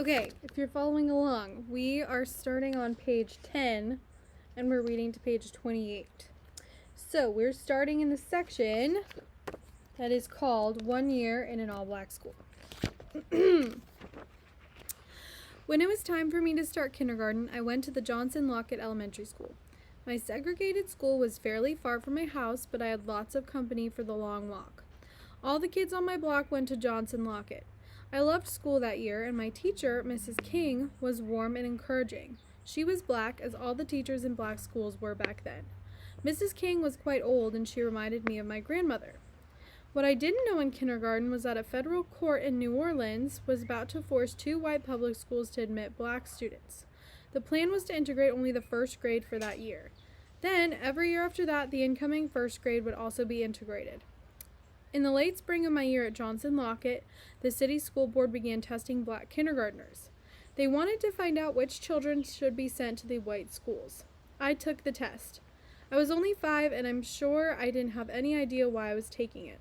Okay, if you're following along, we are starting on page 10 and we're reading to page 28. So we're starting in the section that is called 1 Year in an All-Black School. When it was time for me to start kindergarten, I went to the Johnson Lockett Elementary School. My segregated school was fairly far from my house, but I had lots of company for the long walk. All the kids on my block went to Johnson Lockett. I loved school that year, and my teacher, Mrs. King, was warm and encouraging. She was black, as all the teachers in black schools were back then. Mrs. King was quite old, and she reminded me of my grandmother. What I didn't know in kindergarten was that a federal court in New Orleans was about to force 2 white public schools to admit black students. The plan was to integrate only the first grade for that year. Then, every year after that, the incoming first grade would also be integrated. In the late spring of my year at Johnson Lockett, the city school board began testing black kindergartners. They wanted to find out which children should be sent to the white schools. I took the test. I was only 5, and I'm sure I didn't have any idea why I was taking it.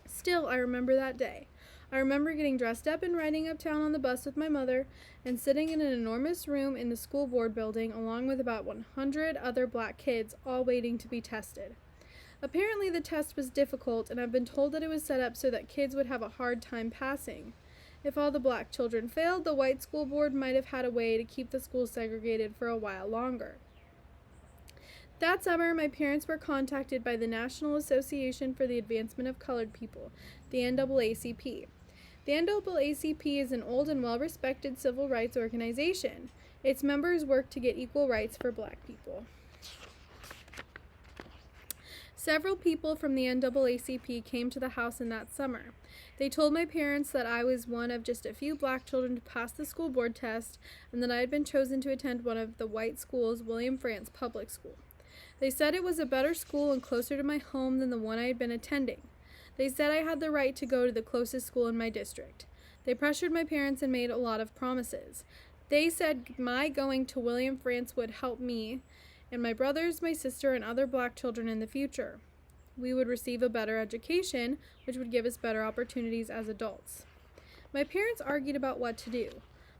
Still, I remember that day. I remember getting dressed up and riding uptown on the bus with my mother and sitting in an enormous room in the school board building along with about 100 other black kids, all waiting to be tested. Apparently the test was difficult, and I've been told that it was set up so that kids would have a hard time passing. If all the black children failed, the white school board might have had a way to keep the schools segregated for a while longer. That summer, my parents were contacted by the National Association for the Advancement of Colored People, the NAACP. The NAACP is an old and well-respected civil rights organization. Its members work to get equal rights for black people. Several people from the NAACP came to the house in that summer. They told my parents that I was one of just a few black children to pass the school board test and that I had been chosen to attend one of the white schools, William Frantz Public School. They said it was a better school and closer to my home than the one I had been attending. They said I had the right to go to the closest school in my district. They pressured my parents and made a lot of promises. They said my going to William Frantz would help me and my brothers, my sister, and other black children in the future. We would receive a better education, which would give us better opportunities as adults. My parents argued about what to do.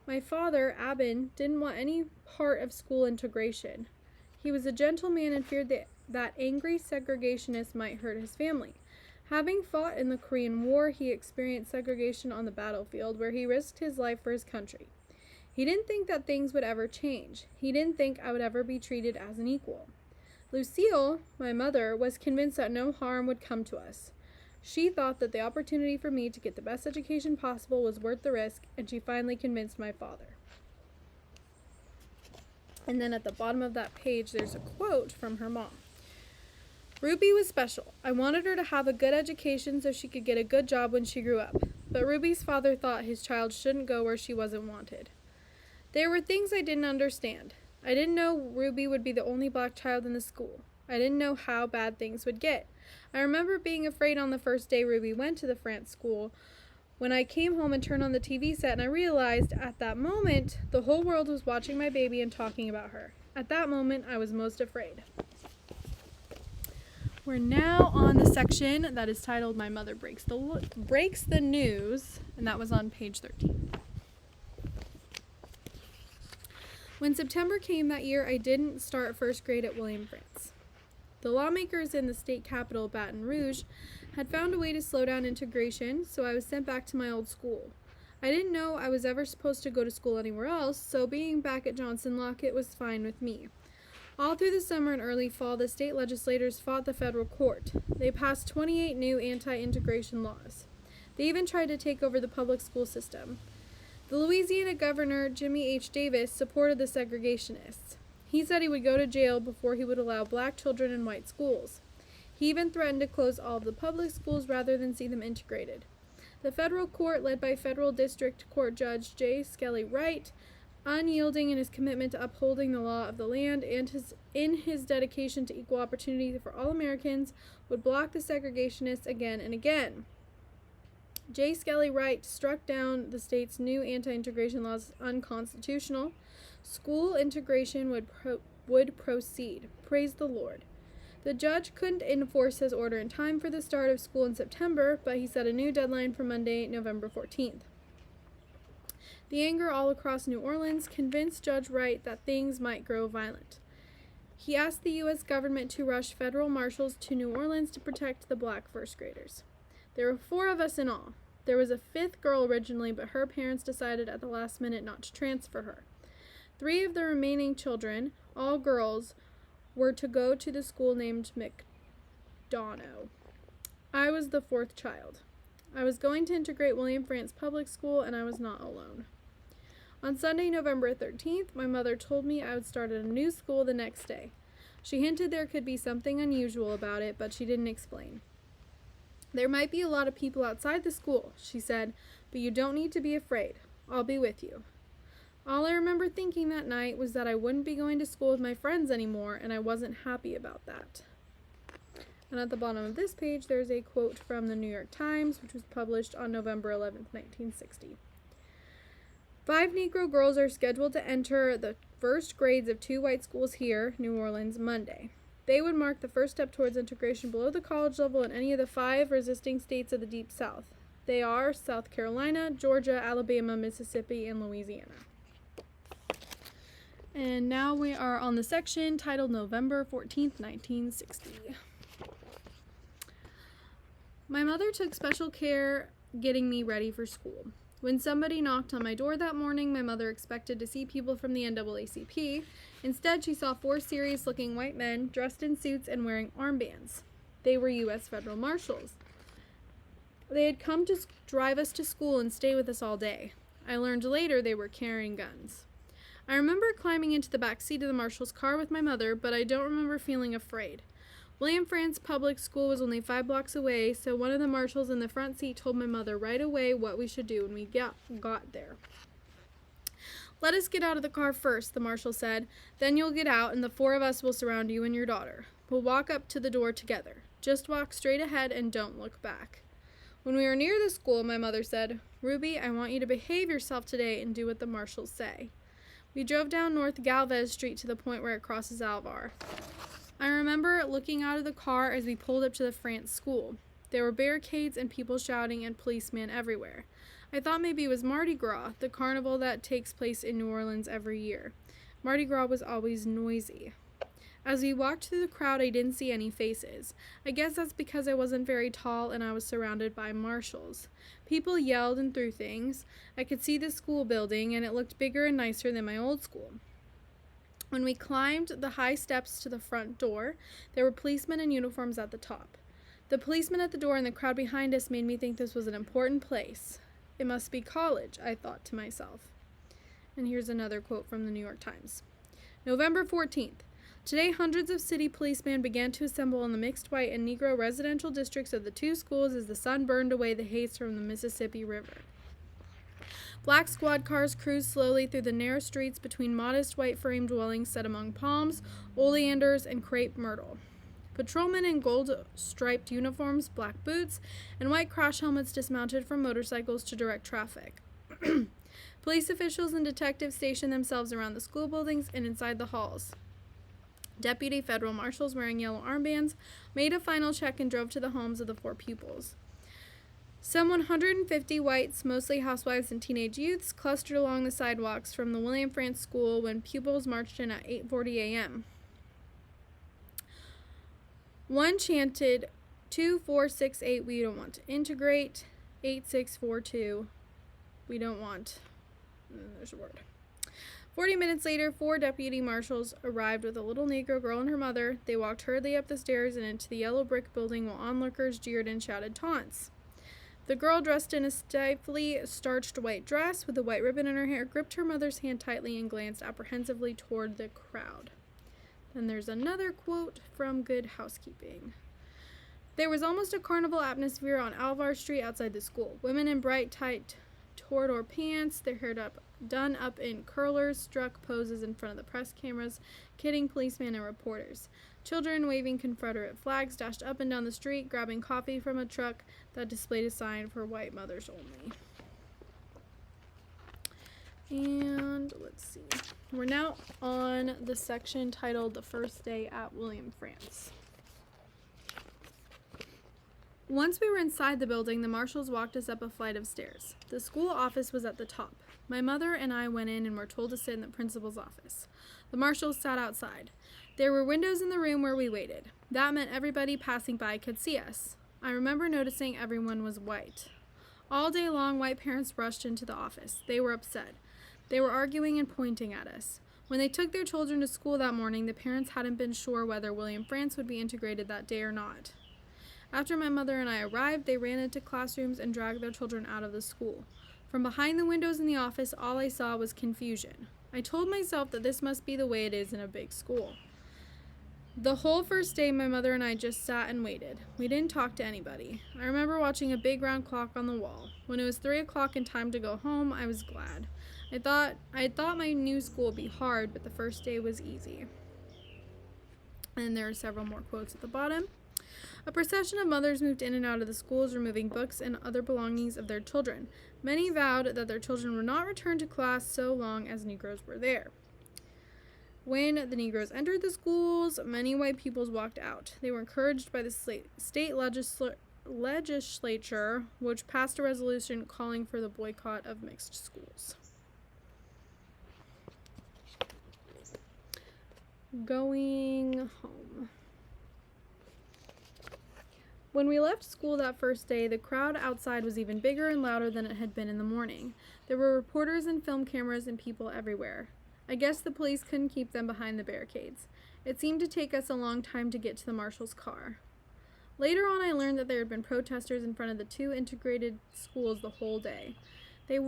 My father, Abin, didn't want any part of school integration. He was a gentle man and feared that angry segregationists might hurt his family. Having fought in the Korean War, he experienced segregation on the battlefield, where he risked his life for his country. He didn't think that things would ever change. He didn't think I would ever be treated as an equal. Lucille, my mother, was convinced that no harm would come to us. She thought that the opportunity for me to get the best education possible was worth the risk, and she finally convinced my father. And then at the bottom of that page, there's a quote from her mom. Ruby was special. I wanted her to have a good education so she could get a good job when she grew up. But Ruby's father thought his child shouldn't go where she wasn't wanted. There were things I didn't understand. I didn't know Ruby would be the only black child in the school. I didn't know how bad things would get. I remember being afraid on the first day Ruby went to the Frantz school when I came home and turned on the TV set, and I realized at that moment the whole world was watching my baby and talking about her. At that moment, I was most afraid. We're now on the section that is titled My Mother Breaks the News, and that was on page 13. When September came that year, I didn't start first grade at William Frantz. The lawmakers in the state capital, Baton Rouge, had found a way to slow down integration, so I was sent back to my old school. I didn't know I was ever supposed to go to school anywhere else, so being back at Johnson Lockett was fine with me. All through the summer and early fall, the state legislators fought the federal court. They passed 28 new anti-integration laws. They even tried to take over the public school system. The Louisiana governor, Jimmy H. Davis, supported the segregationists. He said he would go to jail before he would allow black children in white schools. He even threatened to close all of the public schools rather than see them integrated. The federal court, led by federal district court judge J. Skelly Wright, unyielding in his commitment to upholding the law of the land and in his dedication to equal opportunity for all Americans, would block the segregationists again and again. J. Skelly Wright struck down the state's new anti-integration laws as unconstitutional. School integration would proceed. Praise the Lord. The judge couldn't enforce his order in time for the start of school in September, but he set a new deadline for Monday, November 14th. The anger all across New Orleans convinced Judge Wright that things might grow violent. He asked the U.S. government to rush federal marshals to New Orleans to protect the black first graders. There were 4 of us in all. There was a 5th girl originally, but her parents decided at the last minute not to transfer her. 3 of the remaining children, all girls, were to go to the school named McDonough. I was the 4th child. I was going to integrate William Frantz Public School, and I was not alone. On Sunday, November 13th, my mother told me I would start at a new school the next day. She hinted there could be something unusual about it, but she didn't explain. There might be a lot of people outside the school, she said, but you don't need to be afraid. I'll be with you. All I remember thinking that night was that I wouldn't be going to school with my friends anymore, and I wasn't happy about that. And at the bottom of this page, there's a quote from the New York Times, which was published on November 11th, 1960. 5 Negro girls are scheduled to enter the first grades of 2 white schools here, New Orleans, Monday. They would mark the first step towards integration below the college level in any of the 5 resisting states of the Deep South. They are South Carolina, Georgia, Alabama, Mississippi, and Louisiana. And now we are on the section titled November 14th, 1960. My mother took special care getting me ready for school. When somebody knocked on my door that morning, my mother expected to see people from the NAACP. Instead, she saw 4 serious-looking white men dressed in suits and wearing armbands. They were U.S. federal marshals. They had come to drive us to school and stay with us all day. I learned later they were carrying guns. I remember climbing into the back seat of the marshal's car with my mother, but I don't remember feeling afraid. William Frantz Public School was only 5 blocks away, so one of the marshals in the front seat told my mother right away what we should do when we got there. "Let us get out of the car first," the marshal said. "Then you'll get out, and the 4 of us will surround you and your daughter. We'll walk up to the door together. Just walk straight ahead and don't look back." When we were near the school, my mother said, "Ruby, I want you to behave yourself today and do what the marshals say." We drove down North Galvez Street to the point where it crosses Alvar. I remember looking out of the car as we pulled up to the Frantz School. There were barricades and people shouting and policemen everywhere. I thought maybe it was Mardi Gras, the carnival that takes place in New Orleans every year. Mardi Gras was always noisy. As we walked through the crowd, I didn't see any faces. I guess that's because I wasn't very tall and I was surrounded by marshals. People yelled and threw things. I could see the school building, and it looked bigger and nicer than my old school. When we climbed the high steps to the front door, there were policemen in uniforms at the top. The policeman at the door and the crowd behind us made me think this was an important place. It must be college, I thought to myself. And here's another quote from the New York Times. November 14th. Today, hundreds of city policemen began to assemble in the mixed white and Negro residential districts of the 2 schools as the sun burned away the haze from the Mississippi River. Black squad cars cruised slowly through the narrow streets between modest white frame dwellings set among palms, oleanders, and crepe myrtle. Patrolmen in gold-striped uniforms, black boots, and white crash helmets dismounted from motorcycles to direct traffic. Police officials and detectives stationed themselves around the school buildings and inside the halls. Deputy federal marshals wearing yellow armbands made a final check and drove to the homes of the 4 pupils. Some 150 whites, mostly housewives and teenage youths, clustered along the sidewalks from the William Frantz School when pupils marched in at 8:40 a.m. One chanted, 2468, we don't want to integrate. 8642, we don't want, there's a word. 40 minutes later, 4 deputy marshals arrived with a little Negro girl and her mother. They walked hurriedly up the stairs and into the yellow brick building while onlookers jeered and shouted taunts. The girl, dressed in a stiffly starched white dress with a white ribbon in her hair, gripped her mother's hand tightly and glanced apprehensively toward the crowd. Then there's another quote from Good Housekeeping. There was almost a carnival atmosphere on Alvar Street outside the school. Women in bright, tight torador pants, their hair done up in curlers, struck poses in front of the press cameras, kidding policemen and reporters. Children waving Confederate flags dashed up and down the street, grabbing coffee from a truck that displayed a sign for white mothers only. And let's see. We're now on the section titled The First Day at William Frantz. Once we were inside the building, the marshals walked us up a flight of stairs. The school office was at the top. My mother and I went in and were told to sit in the principal's office. The marshals sat outside. There were windows in the room where we waited. That meant everybody passing by could see us. I remember noticing everyone was white. All day long, white parents rushed into the office. They were upset. They were arguing and pointing at us. When they took their children to school that morning, the parents hadn't been sure whether William France would be integrated that day or not. After my mother and I arrived, they ran into classrooms and dragged their children out of the school. From behind the windows in the office, all I saw was confusion. I told myself that this must be the way it is in a big school. The whole first day, my mother and I just sat and waited. We didn't talk to anybody. I remember watching a big round clock on the wall. When it was 3 o'clock and time to go home, I was glad. I thought my new school would be hard, but the first day was easy. And there are several more quotes at the bottom. A procession of mothers moved in and out of the schools, removing books and other belongings of their children. Many vowed that their children would not return to class so long as Negroes were there. When the Negroes entered the schools, many white pupils walked out. They were encouraged by the state legislature, which passed a resolution calling for the boycott of mixed schools. Going home. When we left school that first day, the crowd outside was even bigger and louder than it had been in the morning. There were reporters and film cameras and people everywhere. I guess the police couldn't keep them behind the barricades. It seemed to take us a long time to get to the marshal's car. Later on, I learned that there had been protesters in front of the 2 integrated schools the whole day. They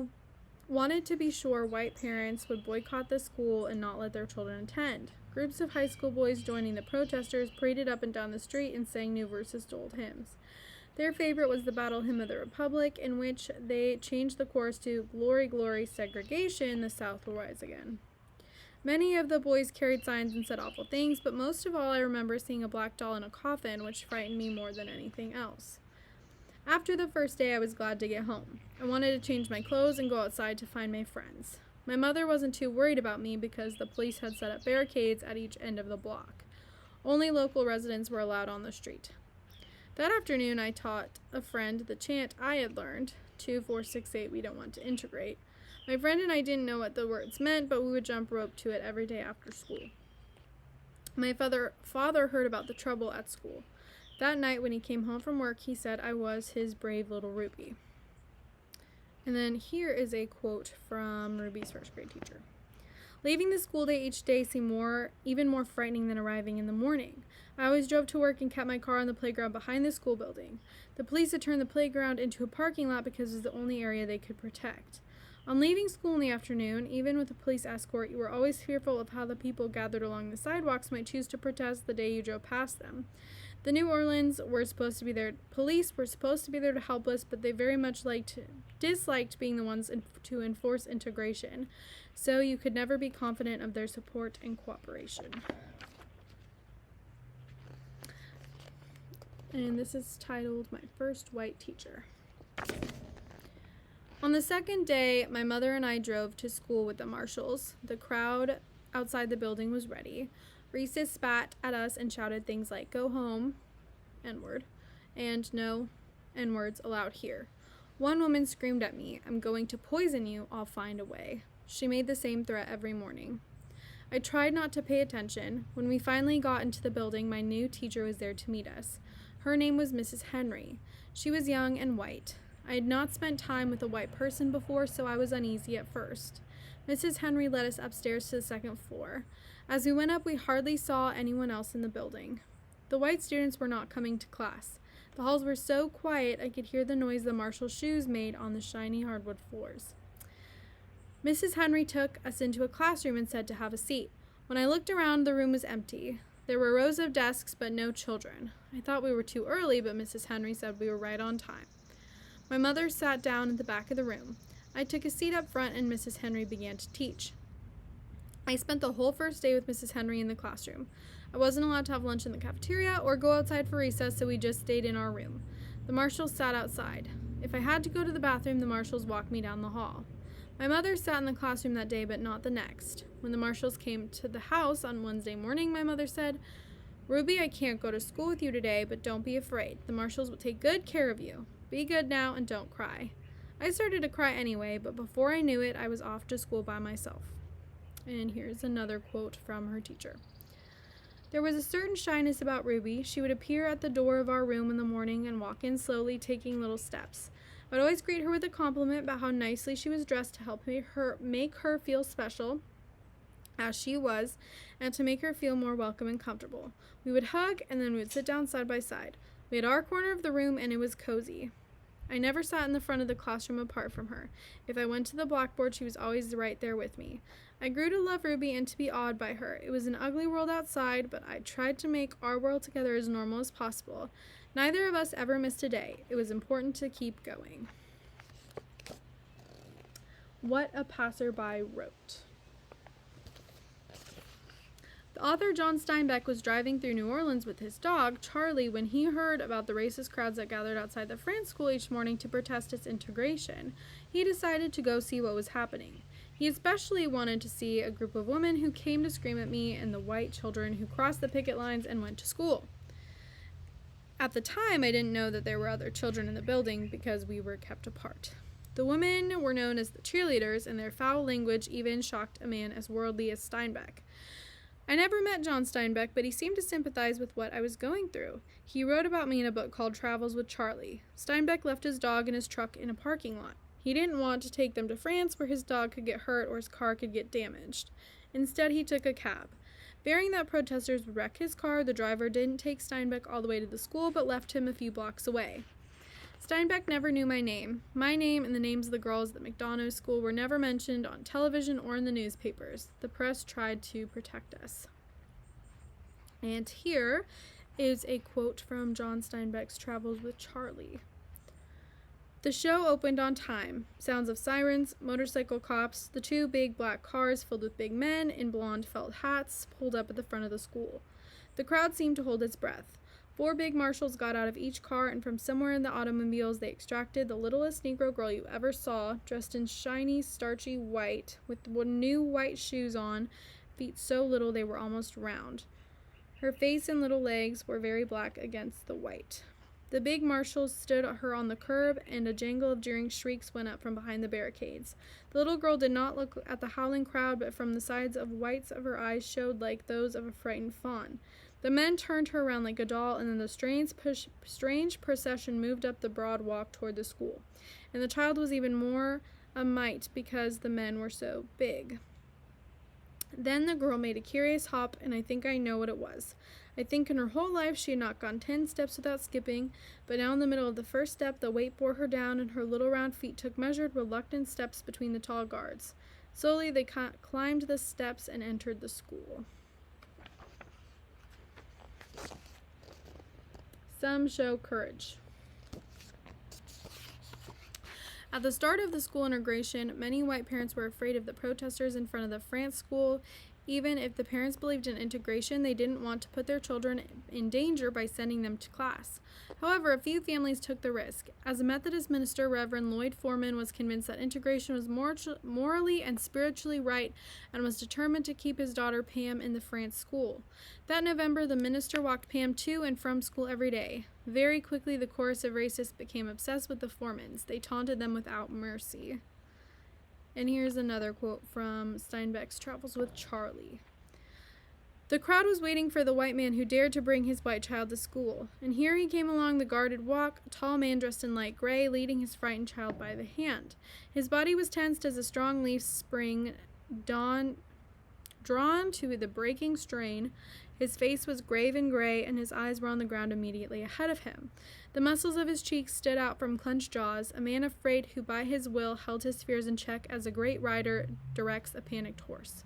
wanted to be sure white parents would boycott the school and not let their children attend. Groups of high school boys joining the protesters paraded up and down the street and sang new verses to old hymns. Their favorite was the Battle Hymn of the Republic, in which they changed the chorus to "Glory, glory, segregation, the South will rise again." Many of the boys carried signs and said awful things, but most of all I remember seeing a black doll in a coffin, which frightened me more than anything else. After the first day, I was glad to get home. I wanted to change my clothes and go outside to find my friends. My mother wasn't too worried about me because the police had set up barricades at each end of the block. Only local residents were allowed on the street. That afternoon, I taught a friend the chant I had learned, 2468, we don't want to integrate. My friend and I didn't know what the words meant, but we would jump rope to it every day after school. My father heard about the trouble at school. That night when he came home from work, he said I was his brave little Ruby. And then here is a quote from Ruby's first grade teacher. Leaving the school day each day seemed even more frightening than arriving in the morning. I always drove to work and kept my car on the playground behind the school building. The police had turned the playground into a parking lot because it was the only area they could protect. On leaving school in the afternoon, even with a police escort, you were always fearful of how the people gathered along the sidewalks might choose to protest the day you drove past them. The New Orleans police were supposed to be there to help us, but they very much disliked being the ones to enforce integration, so you could never be confident of their support and cooperation. And this is titled My First White Teacher. On the second day, my mother and I drove to school with the marshals. The crowd outside the building was ready. Recess spat at us and shouted things like, "Go home," N-word, and "No N-words allowed here." One woman screamed at me, "I'm going to poison you, I'll find a way." She made the same threat every morning. I tried not to pay attention. When we finally got into the building, my new teacher was there to meet us. Her name was Mrs. Henry. She was young and white. I had not spent time with a white person before, so I was uneasy at first. Mrs. Henry led us upstairs to the second floor. As we went up, we hardly saw anyone else in the building. The white students were not coming to class. The halls were so quiet I could hear the noise the marshal's shoes made on the shiny hardwood floors. Mrs. Henry took us into a classroom and said to have a seat. When I looked around, the room was empty. There were rows of desks, but no children. I thought we were too early, but Mrs. Henry said we were right on time. My mother sat down at the back of the room. I took a seat up front and Mrs. Henry began to teach. I spent the whole first day with Mrs. Henry in the classroom. I wasn't allowed to have lunch in the cafeteria or go outside for recess, so we just stayed in our room. The marshals sat outside. If I had to go to the bathroom, the marshals walked me down the hall. My mother sat in the classroom that day, but not the next. When the marshals came to the house on Wednesday morning, my mother said, Ruby, I can't go to school with you today, but don't be afraid. The marshals will take good care of you. Be good now and don't cry. I started to cry anyway, but before I knew it, I was off to school by myself. And here's another quote from her teacher. There was a certain shyness about Ruby. She would appear at the door of our room in the morning and walk in slowly, taking little steps. I would always greet her with a compliment about how nicely she was dressed to help make her feel special, as she was, and to make her feel more welcome and comfortable. We would hug, and then we would sit down side by side. We had our corner of the room, and it was cozy. I never sat in the front of the classroom apart from her. If I went to the blackboard, she was always right there with me. I grew to love Ruby and to be awed by her. It was an ugly world outside, but I tried to make our world together as normal as possible. Neither of us ever missed a day. It was important to keep going. What a Passerby Wrote. The author John Steinbeck was driving through New Orleans with his dog, Charlie, when he heard about the racist crowds that gathered outside the France school each morning to protest its integration. He decided to go see what was happening. He especially wanted to see a group of women who came to scream at me and the white children who crossed the picket lines and went to school. At the time, I didn't know that there were other children in the building because we were kept apart. The women were known as the cheerleaders, and their foul language even shocked a man as worldly as Steinbeck. I never met John Steinbeck, but he seemed to sympathize with what I was going through. He wrote about me in a book called Travels with Charlie. Steinbeck left his dog and his truck in a parking lot. He didn't want to take them to France where his dog could get hurt or his car could get damaged. Instead, he took a cab. Fearing that protesters would wreck his car, the driver didn't take Steinbeck all the way to the school, but left him a few blocks away. Steinbeck never knew my name. My name and the names of the girls at McDonough School were never mentioned on television or in the newspapers. The press tried to protect us. And here is a quote from John Steinbeck's Travels with Charlie. The show opened on time. Sounds of sirens, motorcycle cops, the two big black cars filled with big men in blonde felt hats pulled up at the front of the school. The crowd seemed to hold its breath. 4 big marshals got out of each car, and from somewhere in the automobiles they extracted the littlest Negro girl you ever saw, dressed in shiny, starchy white, with new white shoes on, feet so little they were almost round. Her face and little legs were very black against the white. The big marshals stood her on the curb, and a jangle of jeering shrieks went up from behind the barricades. The little girl did not look at the howling crowd, but from the sides of whites of her eyes showed like those of a frightened fawn. The men turned her around like a doll, and then the strange procession moved up the broad walk toward the school. And the child was even more a mite because the men were so big. Then the girl made a curious hop, and I think I know what it was. I think in her whole life she had not gone 10 steps without skipping, but now in the middle of the first step the weight bore her down, and her little round feet took measured, reluctant steps between the tall guards. Slowly they climbed the steps and entered the school. Some show courage. At the start of the school integration, many white parents were afraid of the protesters in front of the France school. Even if the parents believed in integration, they didn't want to put their children in danger by sending them to class. However, a few families took the risk. As a Methodist minister, Reverend Lloyd Foreman was convinced that integration was morally and spiritually right and was determined to keep his daughter Pam in the France school. That November, the minister walked Pam to and from school every day. Very quickly, the chorus of racists became obsessed with the Foremans. They taunted them without mercy. And here's another quote from Steinbeck's Travels with Charlie. The crowd was waiting for the white man who dared to bring his white child to school. And here he came along the guarded walk, a tall man dressed in light gray, leading his frightened child by the hand. His body was tensed as a strong leaf spring drawn to the breaking strain. His face was grave and gray, and his eyes were on the ground immediately ahead of him. The muscles of his cheeks stood out from clenched jaws, a man afraid who by his will held his fears in check as a great rider directs a panicked horse.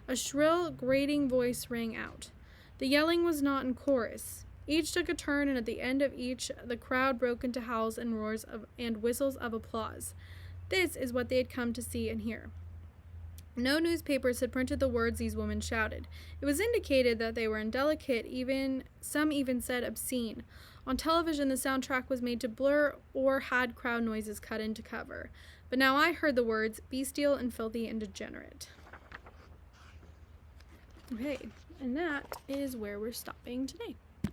A shrill, grating voice rang out. The yelling was not in chorus. Each took a turn, and at the end of each, the crowd broke into howls and roars and whistles of applause. This is what they had come to see and hear. No newspapers had printed the words these women shouted. It was indicated that they were indelicate, some even said obscene. On television, the soundtrack was made to blur or had crowd noises cut into cover. But now I heard the words, bestial and filthy and degenerate. Okay, And that is where we're stopping today.